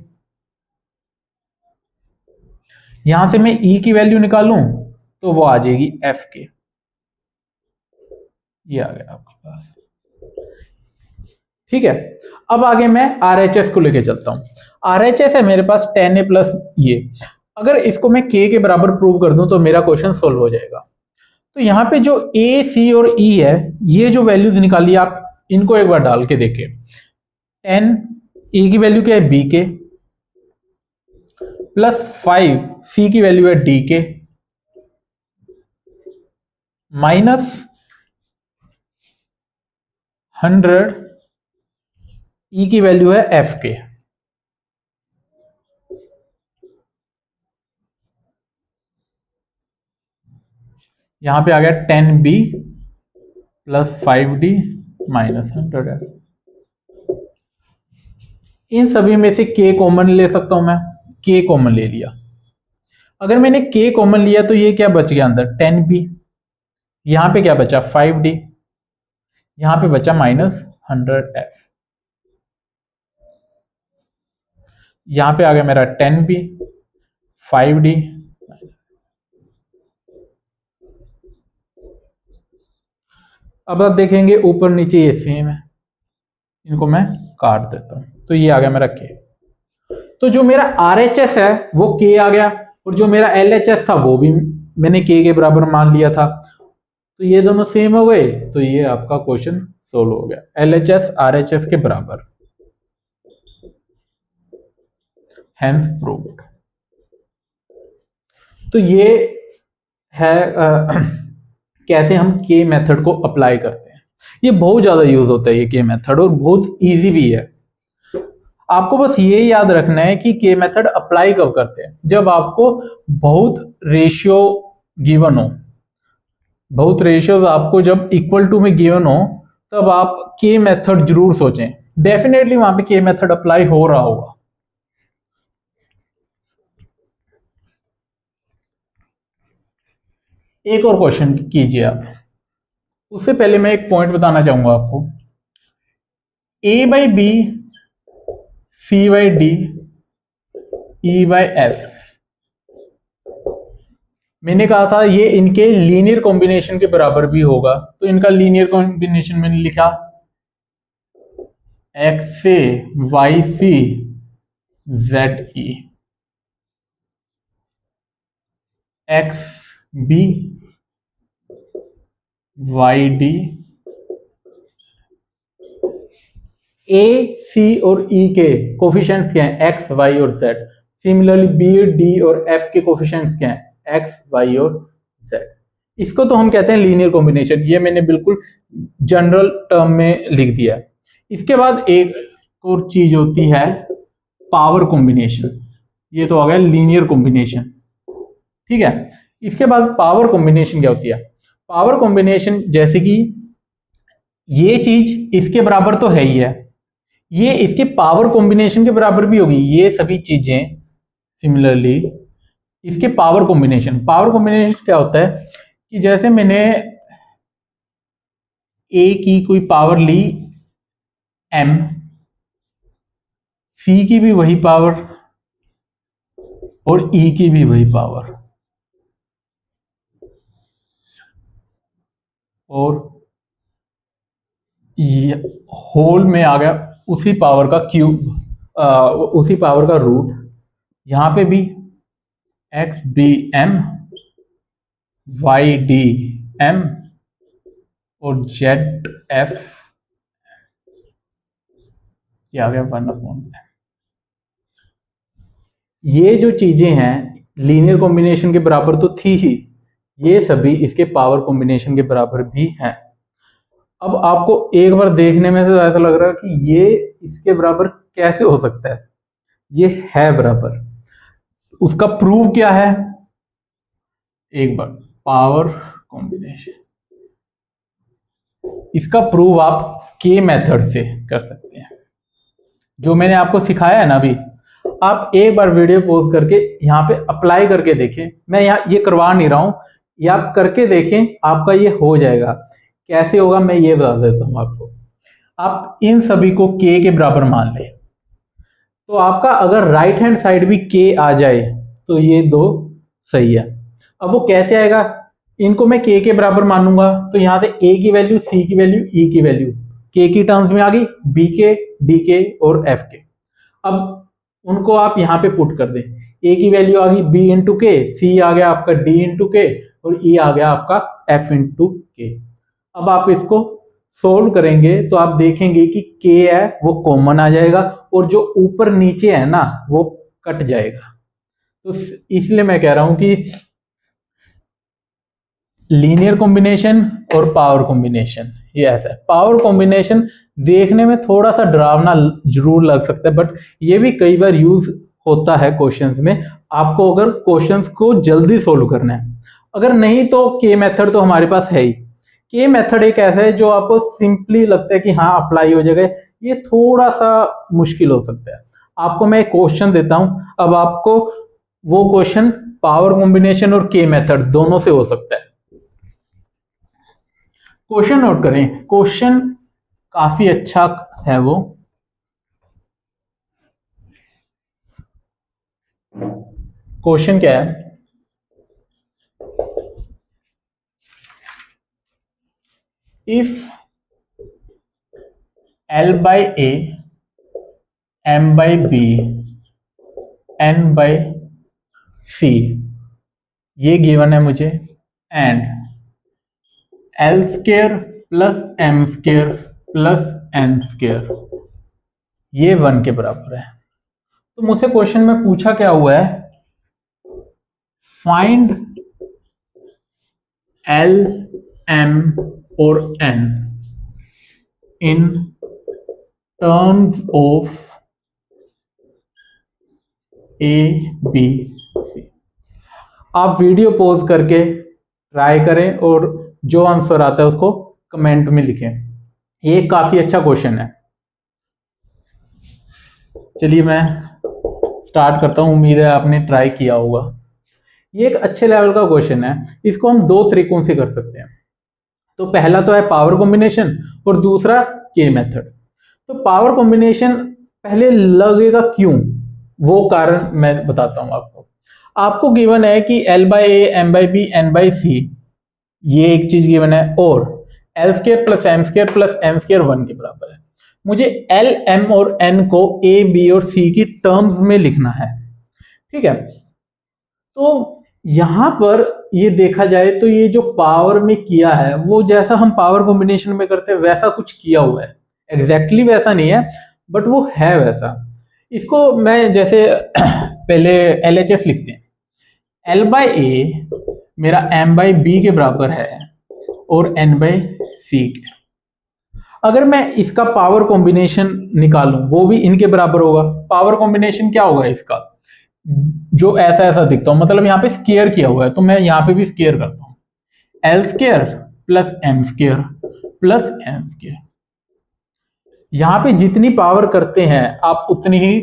[SPEAKER 1] यहां से मैं E की वैल्यू निकालूं तो वो आ जाएगी F के, ये आ गया आपके पास। ठीक है, अब आगे मैं RHS को लेके चलता हूं। RHS है मेरे पास 10A प्लस ये, अगर इसको मैं K के बराबर प्रूव कर दूं तो मेरा क्वेश्चन सोल्व हो जाएगा। तो यहाँ पे जो A, C और E है, ये जो वैल्यूज निकाली आप इनको एक बार डाल के देखिए। 10 E की वैल्यू क्या है, B के, प्लस 5 C की वैल्यू है D के, माइनस 100 E की वैल्यू है F के। यहां पे आ गया 10B plus 5D minus 100F। इन सभी में से K कॉमन ले सकता हूं मैं, K कॉमन ले लिया। अगर मैंने K कॉमन लिया तो ये क्या बच गया अंदर, 10B, यहां पे क्या बचा 5D, यहां पे बचा माइनस 100F। यहां पे आ गया मेरा 10B 5D, अब आप देखेंगे ऊपर नीचे ये सेम है, इनको मैं काट देता हूं, तो ये आ गया मेरा K। तो जो मेरा RHS है वो K आ गया, और जो मेरा LHS था वो भी मैंने K के बराबर मान लिया था, तो ये दोनों सेम हो गए, तो ये आपका क्वेश्चन सोल्व हो गया, LHS RHS के बराबर, हेंस प्रूव्ड। तो ये है कैसे हम K मेथड को अप्लाई करते हैं। ये बहुत ज्यादा यूज होता है ये K मेथड, और बहुत इजी भी है। आपको बस ये याद रखना है कि K मेथड अप्लाई कब करते हैं, जब आपको बहुत रेशियो गिवन हो, बहुत रेशियोज आपको जब इक्वल टू में गिवन हो, तब आप K मेथड जरूर सोचें, डेफिनेटली वहां पे K मेथड अप्लाई हो रहा होगा। एक और क्वेश्चन कीजिए आप, उससे पहले मैं एक पॉइंट बताना चाहूंगा आपको। A/B C/D E/F, मैंने कहा था ये इनके लीनियर कॉम्बिनेशन के बराबर भी होगा, तो इनका लीनियर कॉम्बिनेशन मैंने लिखा XA YC ZE, XB YD, A C और E के कोफिशिएंट्स क्या हैं, X Y और Z। सिमिलरली B D और F के कोफिशिएंट्स क्या हैं, X Y और Z। इसको तो हम कहते हैं लीनियर कॉम्बिनेशन, ये मैंने बिल्कुल जनरल टर्म में लिख दिया है। इसके बाद एक और चीज होती है पावर कॉम्बिनेशन, ये तो आ गया लीनियर कॉम्बिनेशन। ठीक है, इसके बाद पावर कॉम्बिनेशन क्या होती है, पावर कॉम्बिनेशन जैसे कि ये चीज इसके बराबर तो है ही है, ये इसके पावर कॉम्बिनेशन के बराबर भी होगी, ये सभी चीजें सिमिलरली इसके पावर कॉम्बिनेशन। पावर कॉम्बिनेशन क्या होता है कि जैसे मैंने A की कोई पावर ली M, C की भी वही पावर और E की भी वही पावर, और ये होल में आ गया उसी पावर का क्यूब, उसी पावर का रूट। यहां पे भी XBM YDM और ZF, ये आ गया 1/m। ये जो चीजें हैं लीनियर कॉम्बिनेशन के बराबर तो थी ही, ये सभी इसके पावर कॉम्बिनेशन के बराबर भी हैं। अब आपको एक बार देखने में तो ऐसा लग रहा है कि ये इसके बराबर कैसे हो सकता है, ये है बराबर। उसका प्रूव क्या है, एक बार पावर कॉम्बिनेशन, इसका प्रूव आप के मेथड से कर सकते हैं, जो मैंने आपको सिखाया है ना अभी। आप एक बार वीडियो पॉज करके यहाँ पे अप्लाई करके देखें, मैं यहाँ ये करवा नहीं रहा हूं, ये आप करके देखें, आपका ये हो जाएगा। कैसे होगा मैं ये बता देता हूं आपको। आप इन सभी को के बराबर मान लें, तो आपका अगर राइट हैंड साइड भी के आ जाए तो ये दो सही है। अब वो कैसे आएगा, इनको मैं के बराबर मानूंगा तो यहाँ से ए की वैल्यू, सी की वैल्यू, ई की वैल्यू के की टर्म्स में आ गई, बी के, डी के और एफ के। अब उनको आप यहाँ पे पुट कर दें, ए की वैल्यू आ गई बी इंटू के, सी आ गया आपका डी इंटू के और ई आ गया आपका एफ इंटू के। अब आप इसको सोल्व करेंगे तो आप देखेंगे कि के है वो कॉमन आ जाएगा और जो ऊपर नीचे है ना वो कट जाएगा। तो इसलिए मैं कह रहा हूं कि लीनियर कॉम्बिनेशन और पावर कॉम्बिनेशन ये ऐसा है। पावर कॉम्बिनेशन देखने में थोड़ा सा डरावना जरूर लग सकता है, बट ये भी कई बार यूज होता है क्वेश्चंस में, आपको अगर क्वेश्चंस को जल्दी सोल्व करना है। अगर नहीं तो के मेथड तो हमारे पास है ही। के मेथड एक ऐसा है जो आपको सिंपली लगता है कि हाँ अप्लाई हो जाएगा, ये थोड़ा सा मुश्किल हो सकता है। आपको मैं एक क्वेश्चन देता हूं, अब आपको वो क्वेश्चन पावर कॉम्बिनेशन और के मेथड दोनों से हो सकता है। क्वेश्चन नोट करें, क्वेश्चन काफी अच्छा है वो। क्वेश्चन क्या है, if L by A, M by B, N by C ये गिवन है मुझे, and L square plus M square plus N square ये 1 के बराबर है। तो मुझसे क्वेश्चन में पूछा क्या हुआ है, फाइंड L, M और N in terms of A, B, C। आप वीडियो पॉज करके ट्राई करें और जो आंसर आता है उसको कमेंट में लिखें। ये काफी अच्छा क्वेश्चन है। चलिए मैं स्टार्ट करता हूं, उम्मीद है आपने ट्राई किया होगा। ये एक अच्छे लेवल का क्वेश्चन है, इसको हम दो तरीकों से कर सकते हैं। तो पहला तो है पावर कॉम्बिनेशन और दूसरा के मेथड। तो पावर कॉम्बिनेशन पहले लगेगा क्यों, वो कारण मैं बताता हूं आपको। आपको गिवन है कि L by A, M by B, N by C ये एक चीज गिवन है, और L square plus M square plus N square 1 के बराबर है। मुझे L, M और N को A, B और C की टर्म्स में लिखना है, ठीक है। तो यहां पर ये देखा जाए तो ये जो पावर में किया है वो जैसा हम पावर कॉम्बिनेशन में करते हैं वैसा कुछ किया हुआ है, एग्जैक्टली वैसा नहीं है बट वो है वैसा। इसको मैं जैसे पहले LHS लिखते हैं, L by A मेरा M by B के बराबर है और N by C के। अगर मैं इसका पावर कॉम्बिनेशन निकालूं वो भी इनके बराबर होगा। पावर कॉम्बिनेशन क्या होगा इसका, जो ऐसा ऐसा दिखता हो, मतलब यहाँ पे स्केयर किया हुआ है तो मैं यहाँ पे भी स्केयर करता हूँ, L square plus M square plus N square. यहाँ पे जितनी पावर करते हैं आप उतनी ही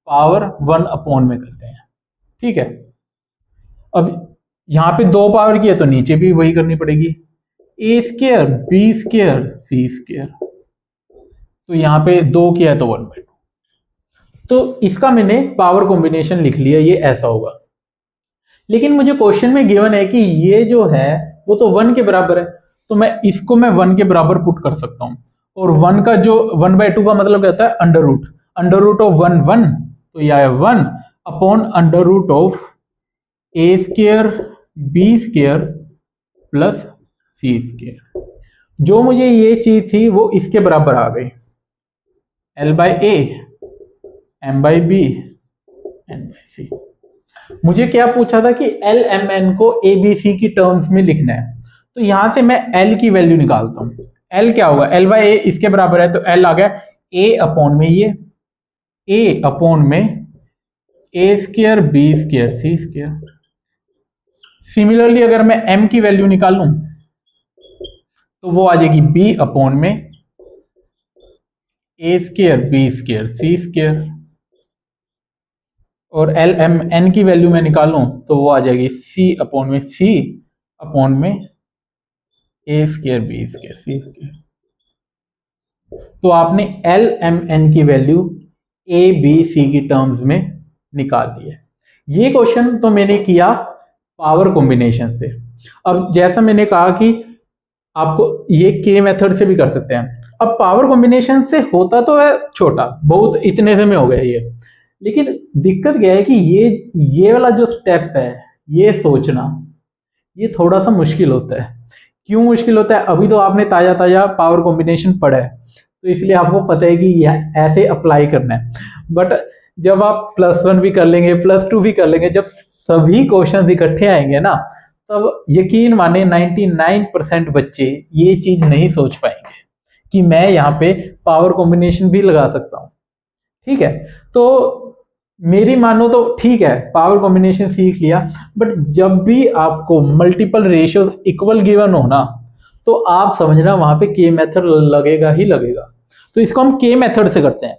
[SPEAKER 1] पावर 1 अपॉन में करते हैं, ठीक है। अब यहाँ पे 2 पावर की है तो नीचे भी वही करनी पड़ेगी, A square, B square, C square. तो यहाँ पे 2 किया है तो 1/2। तो इसका मैंने पावर कॉम्बिनेशन लिख लिया, ये ऐसा होगा। लेकिन मुझे क्वेश्चन में गिवन है कि ये जो है वो तो 1 के बराबर है, तो मैं इसको 1 के बराबर पुट कर सकता हूं। और 1 का जो 1/2 का मतलब क्या होता है, अंडर रूट ऑफ 1 1, तो यह है 1 upon under root of A square B square plus C square. जो मुझे ये चीज थी वो इसके बराबर आ गई, L by A, M by B, N by C। मुझे क्या पूछा था कि L, M, N को A, B, C की टर्म्स में लिखना है, तो यहां से मैं L की वैल्यू निकालता हूं। एल क्या होगा, एल बाई ए इसके बराबर है, तो एल आ गया ए अपॉन में ये ए अपॉन में A square B square C square. Similarly अगर मैं एम की वैल्यू निकालूं तो वो आ जाएगी बी अपॉन में A square B square C square. और एल एम एन की वैल्यू मैं निकालूं तो वो आ जाएगी सी अपॉन में सी अपॉन में A square B square C square. तो आपने एल एम एन की वैल्यू ए बी सी की टर्म्स में निकाल दी है। ये क्वेश्चन तो मैंने किया पावर कॉम्बिनेशन से। अब जैसा मैंने कहा कि आपको ये के मेथड से भी कर सकते हैं। अब पावर कॉम्बिनेशन से होता तो है छोटा बहुत, इतने से में हो गया ये, लेकिन दिक्कत क्या है कि ये वाला जो स्टेप है, ये सोचना ये थोड़ा सा मुश्किल होता है। क्यों मुश्किल होता है? अभी तो आपने ताजा ताजा पावर कॉम्बिनेशन पढ़ा है, तो इसलिए आपको पता है कि यह ऐसे अप्लाई करना है। बट जब आप +1 भी कर लेंगे, +2 भी कर लेंगे, जब सभी क्वेश्चन इकट्ठे आएंगे ना, तब यकीन माने 99% बच्चे ये चीज नहीं सोच पाएंगे कि मैं यहाँ पे पावर कॉम्बिनेशन भी लगा सकता हूँ। ठीक है, तो मेरी मानो तो ठीक है, पावर कॉम्बिनेशन सीख लिया, बट जब भी आपको मल्टीपल रेशियोज इक्वल गिवन हो ना, तो आप समझना वहां पे के मेथड लगेगा ही लगेगा। तो इसको हम के मेथड से करते हैं।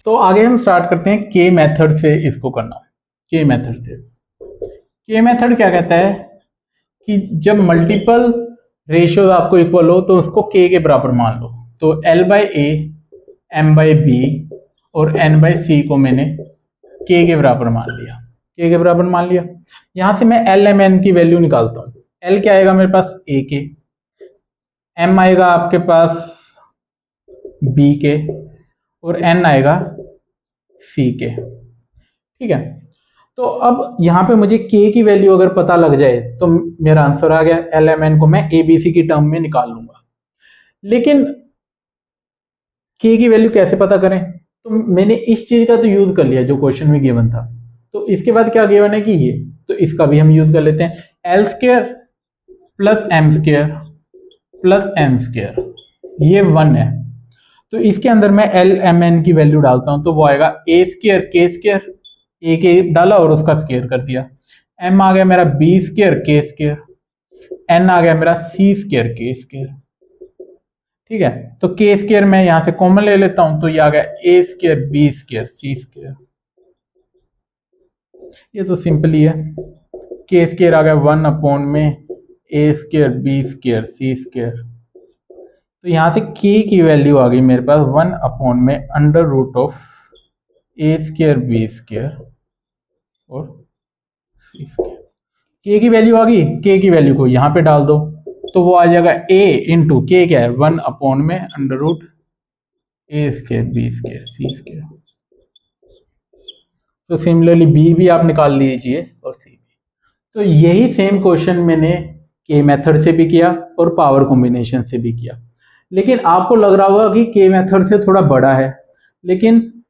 [SPEAKER 1] तो आगे हम स्टार्ट करते हैं के मेथड से इसको करना। के मेथड से, के मेथड क्या कहता है कि जब मल्टीपल रेशियोज आपको इक्वल हो तो उसको के बराबर मान लो। तो L by A, M by B और एन बाई सी को मैंने के बराबर मान लिया। के बराबर मान लिया। यहां से मैं एल एम एन की वैल्यू निकालता हूं। एल क्या आएगा मेरे पास, ए के। एम आएगा आपके पास बी के और एन आएगा सी के। ठीक है, तो अब यहाँ पे मुझे के की वैल्यू अगर पता लग जाए तो मेरा आंसर आ गया। एल एम एन को मैं ए बी सी की टर्म में निकाल लूंगा। लेकिन के की वैल्यू कैसे पता करें? तो मैंने इस चीज का तो यूज कर लिया जो क्वेश्चन में गिवन था। तो इसके बाद क्या गिवन है कि ये, तो इसका भी हम यूज कर लेते हैं। L square plus M square plus N square, ये 1 है। तो इसके अंदर मैं एल एम एन की वैल्यू डालता हूं तो वो आएगा ए स्क्र के स्क्र, ए के डाला और उसका स्क्र कर दिया। एम आ गया मेरा बी स्क्र के स्क्र, एन आ गया मेरा सी स्क्र के स्क्र। ठीक है, तो के स्क्र मैं यहां से कॉमन ले लेता हूं तो ये आ गया ए square B square C square. ये तो सिंपल ही है। के स्क्र आ गया 1 अपॉन में A square B square C square. तो यहां से के की वैल्यू आ गई मेरे पास 1 अपॉन में under root of A square B square और सी स्क्र। के की वैल्यू आ गई, के की वैल्यू को यहां पे डाल दो तो वो आ जाएगा ए इंटू के क्या है 1 अपॉन में अंडर रूट ए square B square C square. तो सिमिलरली बी भी आप निकाल लीजिए और सी भी। तो यही सेम क्वेश्चन मैंने के मेथड से भी किया और पावर कॉम्बिनेशन से भी किया। लेकिन आपको लग रहा होगा कि के मेथड से थोड़ा बड़ा है, लेकिन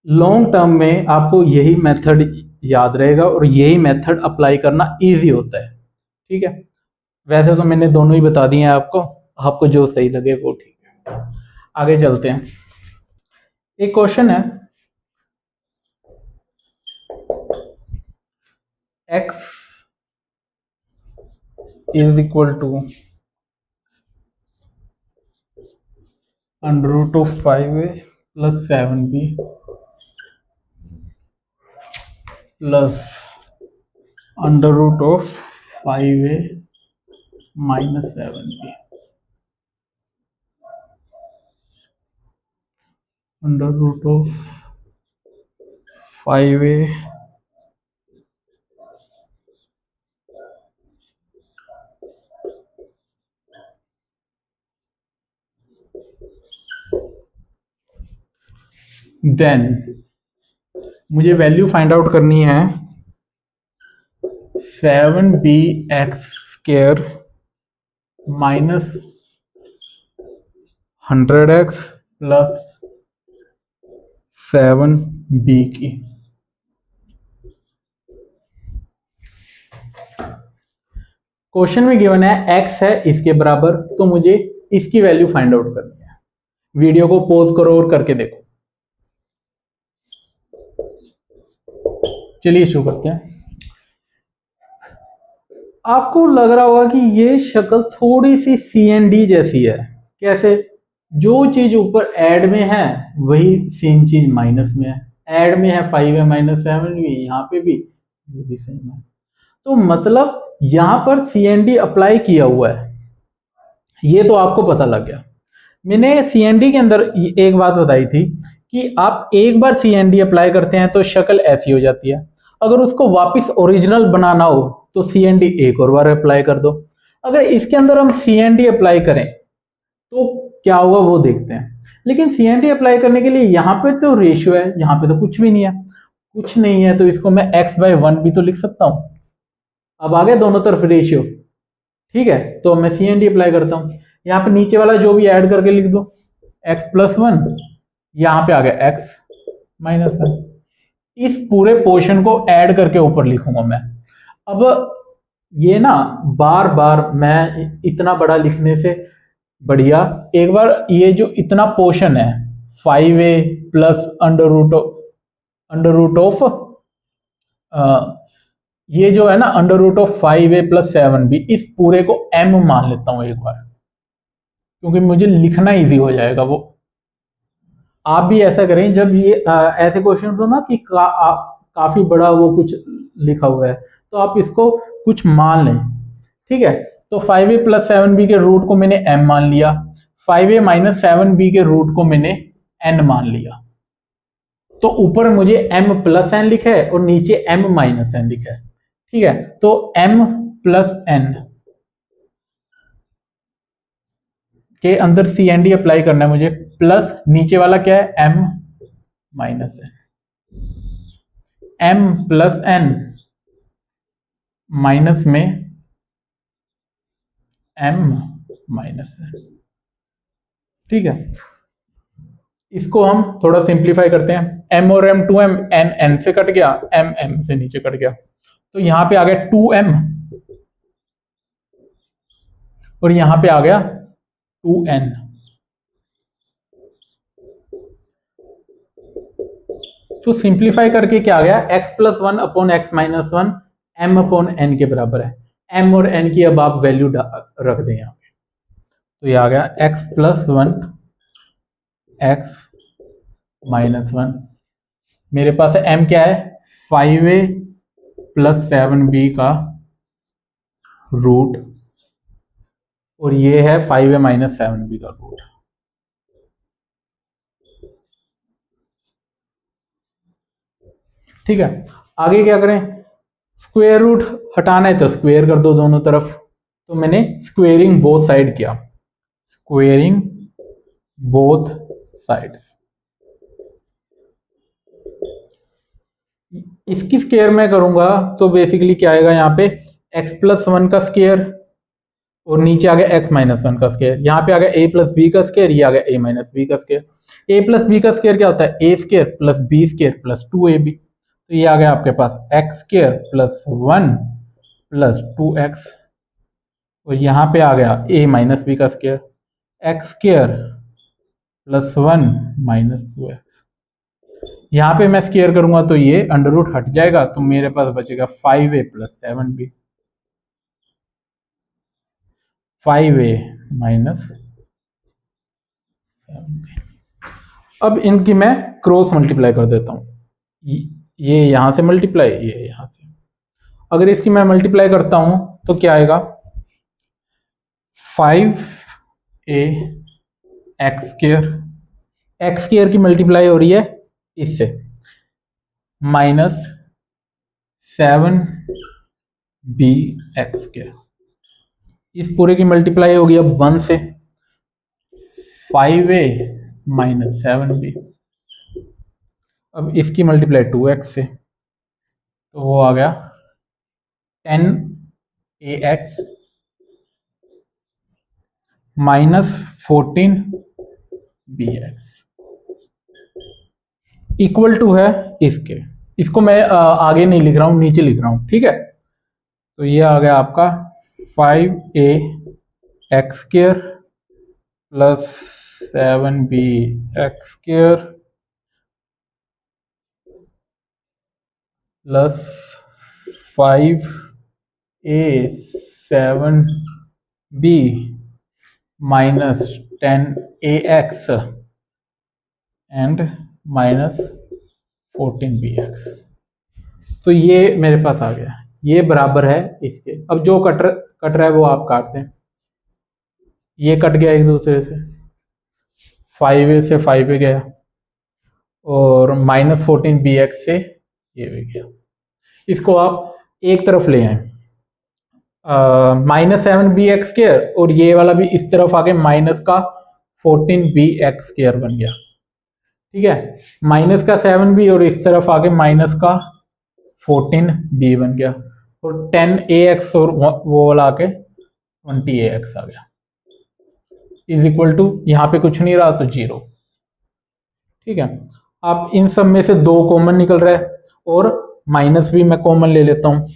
[SPEAKER 1] लॉन्ग टर्म में आपको यही मेथड याद रहेगा और यही मेथड अप्लाई करना इजी होता है। ठीक है, वैसे तो मैंने दोनों ही बता दिए हैं आपको, आपको जो सही लगे वो ठीक है। आगे चलते हैं। एक क्वेश्चन है, x is equal to under root of 5a plus 7b plus under root of 5a minus 7b under root of 5a then मुझे वैल्यू फाइंड आउट करनी है 7bx² minus 100x plus 7b की। Question में given है x है इसके बराबर, तो मुझे इसकी वैल्यू फाइंड आउट करनी है। वीडियो को पॉज करो और करके देखो। चलिए शुरू करते हैं। आपको लग रहा होगा कि ये शक्ल थोड़ी सी CND जैसी है। कैसे? जो चीज ऊपर ऐड में है वही सेम चीज माइनस में है। ऐड में है 5 है माइनस 7 भी, यहाँ पे भी ये भी सेम है। तो मतलब यहाँ पर CND अप्लाई किया हुआ है, ये तो आपको पता लग गया। मैंने CND के अंदर एक बात बताई थी कि आप एक बार CND अप्लाई करते हैं तो शक्ल ऐसी हो जाती है। अगर उसको वापस ओरिजिनल बनाना हो तो CND एक और बार अप्लाई कर दो। अगर इसके अंदर हम CND अप्लाई करें तो क्या होगा वो देखते हैं। लेकिन CND अप्लाई करने के लिए यहाँ पे तो रेशियो है, यहाँ पे तो कुछ भी नहीं है। कुछ नहीं है तो इसको मैं x/1 भी तो लिख सकता हूँ। अब आ गया दोनों तरफ रेशियो, ठीक है। तो मैं CND अप्लाई करता हूँ। यहाँ पे नीचे वाला जो भी ऐड करके लिख दो, x+1, यहाँ पे आ गया x-1। इस पूरे पोर्शन को ऐड करके ऊपर लिखूंगा मैं। अब ये ना बार बार मैं इतना बड़ा लिखने से बढ़िया एक बार ये जो इतना पोर्शन है 5a plus under root of ये जो है ना √5a + 7b, इस पूरे को m मान लेता हूं एक बार, क्योंकि मुझे लिखना इजी हो जाएगा वो। आप भी ऐसा करें जब ये ऐसे क्वेश्चन हो ना कि काफी बड़ा वो कुछ लिखा हुआ है, तो आप इसको कुछ मान लें, ठीक है। तो 5a + 7b के रूट को मैंने m मान लिया, 5a - 7b के रूट को मैंने n मान लिया। तो ऊपर मुझे m + n लिखा है और नीचे m - n लिखा है, ठीक है। तो m + n के अंदर CND अप्लाई करना है मुझे, प्लस नीचे वाला क्या है m - n, m + n minus में m - n, ठीक है। इसको हम थोड़ा सिंप्लीफाई करते हैं। m और m 2m, n n से कट गया, m m से नीचे कट गया, तो यहां पे आ गया 2m और यहां पे आ गया 2n। तो सिंप्लीफाई करके क्या आ गया, x+1 / x-1 m/n के बराबर है। m और n की अब आप वैल्यू रख दें यहाँ पे, तो ये आ गया x+1 x-1, मेरे पास m क्या है 5a + 7b का रूट, और ये है 5a - 7b का रूट। ठीक है, आगे क्या करें, स्क्वायर रूट हटाना है तो स्क्वायर कर दो दोनों तरफ। तो मैंने स्क्वेयरिंग बोथ साइड किया, स्क्वेयरिंग बोथ साइड्स। इसकी स्क्वायर में करूंगा तो बेसिकली क्या आएगा, यहाँ पे x+1 का स्क्वायर और नीचे आ गया x - 1 का स्क्वायर। यहाँ पे आ गया a + b का स्क्वायर, ये आ गया a - b का स्क्वायर। a + b का स्क्वायर क्या होता है, a² + b² + 2ab। तो ये आ गया आपके पास x² + 1 + 2x, और यहाँ पे आ गया a - b का स्क्वायर, x² + 1 - 2x। यहाँ पे मैं स्क्वायर करूंगा तो ये अंडर रूट हट जाएगा, तो मेरे पास बचेगा 5a + 7b, 5a - 7b। अब इनकी मैं क्रॉस मल्टीप्लाई कर देता हूँ, ये यहां से मल्टीप्लाई, ये यहां से। अगर इसकी मैं मल्टीप्लाई करता हूं तो क्या आएगा, 5a x² की मल्टीप्लाई हो रही है इससे, -7b x²। इस पूरे की मल्टीप्लाई होगी अब 1 से, 5a - 7b। अब इसकी मल्टीप्लाई 2x से, तो वो आ गया 10ax - 14bx इक्वल टू है इसके। इसको मैं आगे नहीं लिख रहा हूं, नीचे लिख रहा हूं, ठीक है। तो ये आ गया आपका 5a x square plus 7b x square plus 5a 7b minus 10ax and minus 14bx। तो ये मेरे पास आ गया, ये बराबर है इसके। अब जो कट रहा है वो आप काटते हैं, ये कट गया एक दूसरे से, 5a से 5a गया और माइनस 14bx से ये भी गया। इसको आप एक तरफ ले आए, माइनस 7bx² और ये वाला भी इस तरफ आके माइनस का 14bx² बन गया। ठीक है, माइनस का 7b और इस तरफ आके माइनस का 14b बन गया और 10ax और वो वाला आके 20ax आ गया, इज इक्वल टू, यहाँ पे कुछ नहीं रहा तो 0। ठीक है, आप इन सब में से 2 कॉमन निकल रहा है और माइनस भी मैं कॉमन ले लेता हूँ।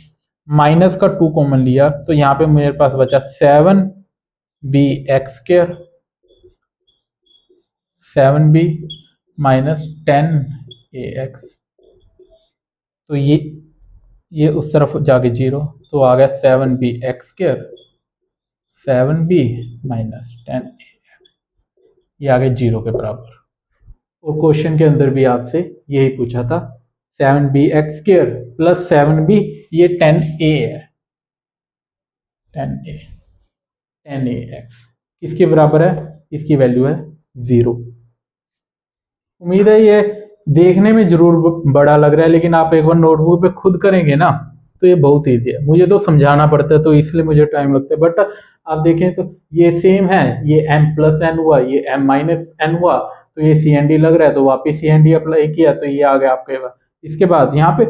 [SPEAKER 1] माइनस का 2 कॉमन लिया तो यहाँ पे मेरे पास बचा 7bx² 7b माइनस 10ax। तो ये उस तरफ जाके 0, तो आ गया 7bx² 7b माइनस 10ax, ये आ गया 0 के बराबर। और क्वेश्चन के अंदर भी आपसे यही पूछा था, 7bx² प्लस 7b, ये 10a है, 10ax किसके बराबर है, इसकी वैल्यू है 0। उम्मीद है ये देखने में जरूर बड़ा लग रहा है, लेकिन आप एक बार नोटबुक पे खुद करेंगे ना तो ये बहुत ईजी है। मुझे तो समझाना पड़ता है तो इसलिए मुझे टाइम लगता है, बट आप देखें तो ये सेम है, ये m+n हुआ, ये m-n हुआ, तो ये CND लग रहा है तो वापिस CND अप्लाई किया तो ये आ गया आपके पास। इसके बाद यहाँ पे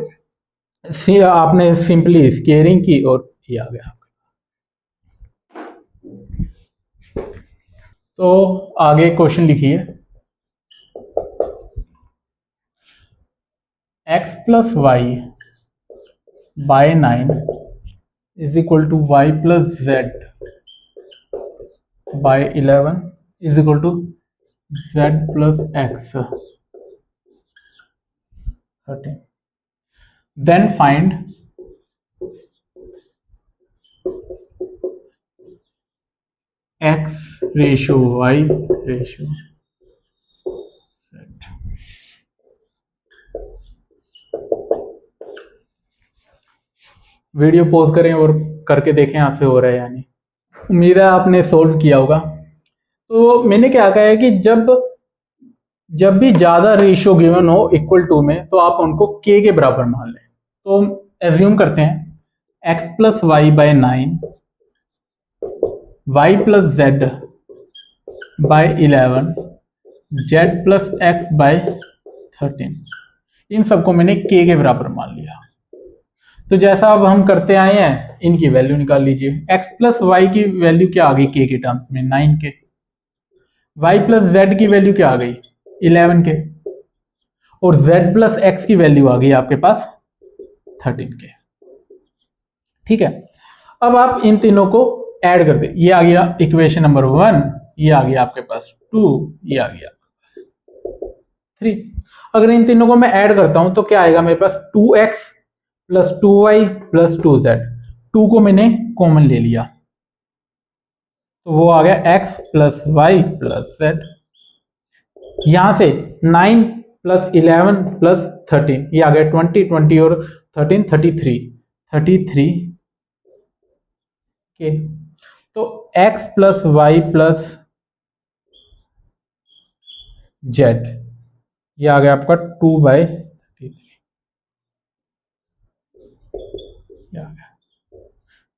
[SPEAKER 1] आपने सिंपली स्केयरिंग की और ये आ गया। तो आगे क्वेश्चन लिखिए, x plus Y by 9 is equal to Y plus Z by 11 is equal to z plus X 13। Then find x ratio y ratio z। Video pause करें और करके देखें आपसे हो रहा है या नहीं। उम्मीद है आपने सोल्व किया होगा। तो मैंने क्या कहा है कि जब भी ज़्यादा रेशियो गिवन हो इक्वल टू में तो आप उनको k के बराबर मान लें। तो एज्यूम करते हैं x plus Y by 9, y plus Z by 11, z plus X by 13, इन सबको मैंने k के बराबर मान लिया। तो जैसा अब हम करते आए हैं, इनकी वैल्यू निकाल लीजिए। x प्लस वाई की वैल्यू क्या आ गई k के टर्म्स में, 9k। y प्लस जेड की वैल्यू क्या आ गई, 11k। और z प्लस एक्स की वैल्यू आ गई आपके पास 13k। ठीक है, अब आप इन तीनों को ऐड कर दे, ये आ गया इक्वेशन नंबर 1, ये आ गया आपके पास 2, ये आ गया आपके पास 3। अगर इन तीनों को मैं ऐड करता हूं तो क्या आएगा मेरे पास, 2x plus 2y plus 2z। 2 को मैंने कॉमन ले लिया तो वो आ गया x plus Y plus z। यहां से 9 प्लस 11 प्लस 13, ये आ गया 20 और 13 33 के। तो x plus Y plus z, ये आ गया आपका 2/33।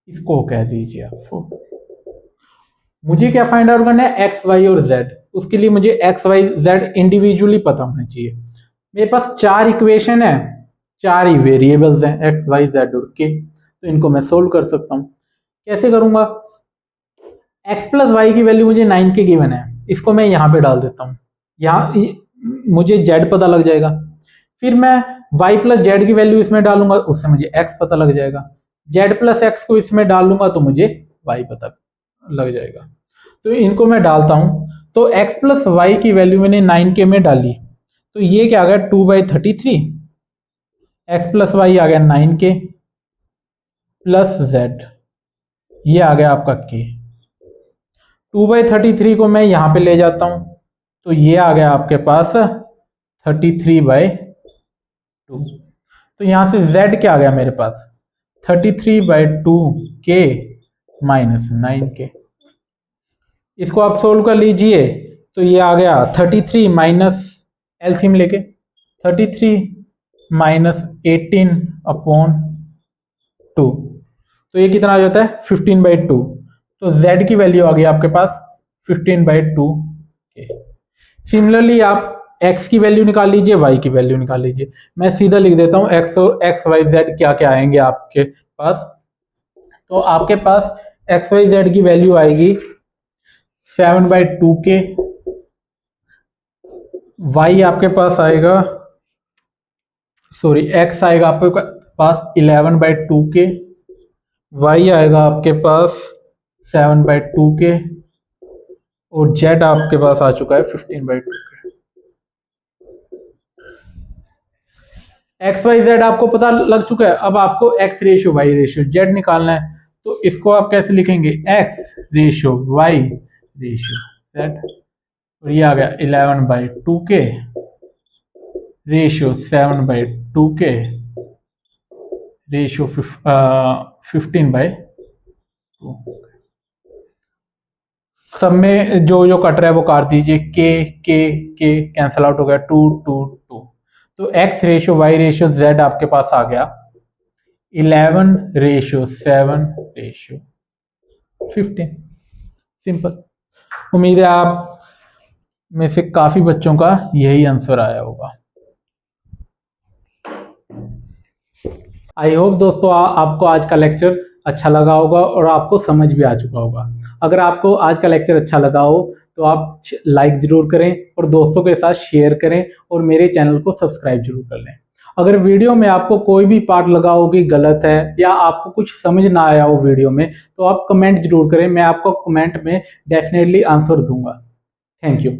[SPEAKER 1] इसको कह दीजिए आपको। मुझे क्या फाइंड आउट करना है, एक्स वाई और जेड। उसके लिए मुझे एक्स वाई जेड इंडिविजुअली पता होना चाहिए। मेरे पास 4 इक्वेशन है, 4 ही वेरिएबल्स हैं, एक्स वाई जेड और के। तो इनको मैं सोल्व कर सकता हूँ। कैसे करूंगा, एक्स प्लस वाई की वैल्यू मुझे 9 के गिवन है, इसको मैं यहाँ पे डाल देता हूँ, यहाँ मुझे जेड पता लग जाएगा। फिर मैं y प्लस जेड की वैल्यू इसमें डालूंगा, उससे मुझे x पता लग जाएगा। z प्लस एक्स को इसमें डाल लूंगा तो मुझे वाई पता लग जाएगा। तो इनको मैं डालता हूँ, तो x प्लस वाई की वैल्यू मैंने 9k में डाली, तो ये क्या आ गया 2/33, x प्लस वाई आ गया 9k प्लस z, ये आ गया आपका k। 2/33 को मैं यहाँ पे ले जाता हूँ, तो ये आ गया आपके पास 33/2। तो यहाँ से z क्या आ गया मेरे पास 33/2k माइनस 9k। इसको आप सोल्व कर लीजिए, तो ये आ गया 33 माइनस एलसीएम लेके 33 माइनस 18/2, तो ये कितना आ जाता है 15/2। तो z की वैल्यू आ गई आपके पास 15/2 के। सिमिलरली आप x की वैल्यू निकाल लीजिए, y की वैल्यू निकाल लीजिए। मैं सीधा लिख देता हूँ x और x y z क्या क्या आएंगे आपके पास। तो आपके पास x y z की वैल्यू आएगी 7/2 के, y आपके पास आएगा x आएगा आपके पास 11/2 के, y आएगा आपके पास 7/2 के, और z आपके पास आ चुका है 15/2 के। एक्स वाई जेड आपको पता लग चुका है, अब आपको x ratio y ratio z निकालना है। तो इसको आप कैसे लिखेंगे x ratio y ratio z, और ये आ गया 11/2 के रेशियो 7/2 के रेशियो 15/2। सब में जो जो कट रहा है वो काट दीजिए, के कैंसल आउट हो गया 2 2 2। तो x ratio y ratio z आपके पास आ गया 11/7/15। सिंपल। उम्मीद है आप में से काफी बच्चों का यही आंसर आया होगा। आई होप दोस्तों आपको आज का लेक्चर अच्छा लगा होगा और आपको समझ भी आ चुका होगा। अगर आपको आज का लेक्चर अच्छा लगा हो तो आप लाइक जरूर करें और दोस्तों के साथ शेयर करें और मेरे चैनल को सब्सक्राइब जरूर कर लें। अगर वीडियो में आपको कोई भी पार्ट लगा हो कि गलत है या आपको कुछ समझ ना आया हो वीडियो में, तो आप कमेंट जरूर करें, मैं आपको कमेंट में डेफिनेटली आंसर दूंगा। Thank you.